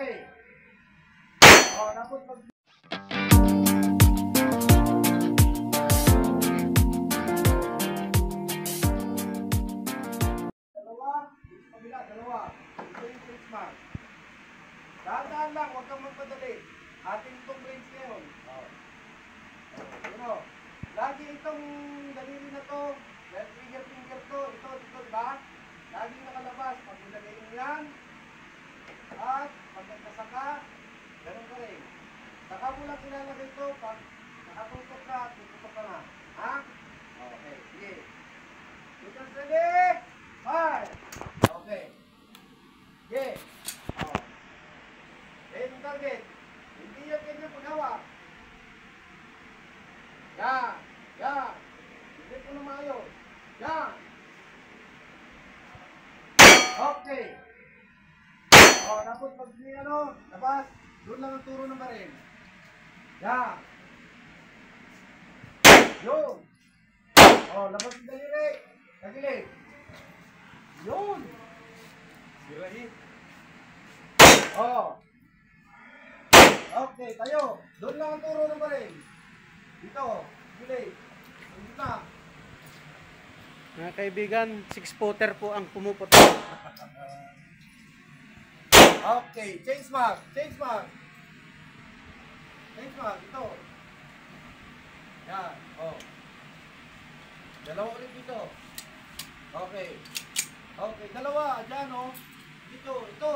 Okay. Oh, tapos pag... Dalawa. Ito yung face mask. Dahan-dahan lang, huwag kang magpadali. Atin itong range ngayon. Lagi itong daliri na to, finger to, ito, diba? Lagi nakalabas. Pag nilagay mo yan, at pag nagkasaka, ganun ka rin. Saka mo lang ilalagay ito, pag nakatutok ka, tututok ka na. Ha? Okay, sige. Because ready? Fire! Okay. Okay. Yung target. Hindi yan ganyan paghawak. Yan. Hindi po na maayos. Yan. Okay. Tapos pag labas, doon lang ang turo ng baril. Yan. Yun. Labas yung daliri. Tagilid. Yun. Sirahin. Okay, tayo. Doon lang ang turo ng baril. Dito. Gilid. Dito na. Mga kaibigan, 6-footer po ang pumuputok. Okay, change mark. Ito. Yan. Dalawa ulit dito. Okay, dalawa. Diyan, Dito, ito.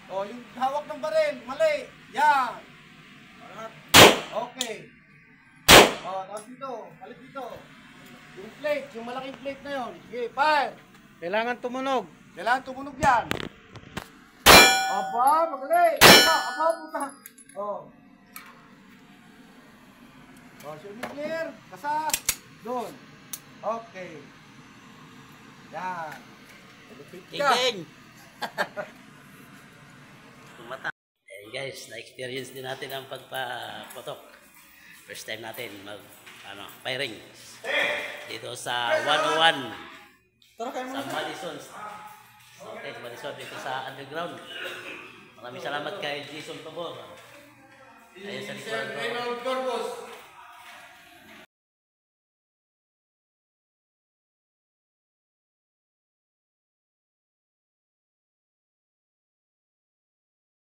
Yung hawak ng baril. Mali. Yan. Okay. Tapos dito. Palit dito. Yung plate. Yung malaking plate na yun. Sige, fire. Kailangan tumunog. Kailangan tumunog yan. Aba, magaling. Aba, puta. Shooting clear. Kasa. Doon. Okay. Yan. King! Hey guys, na-experience din natin ang pagpaputok. First time natin firing. Dito sa 101. Sa Madison. Okay, sa Madison dito sa underground. Maraming salamat kay Jason Tobor. Ayun sa likuran ko.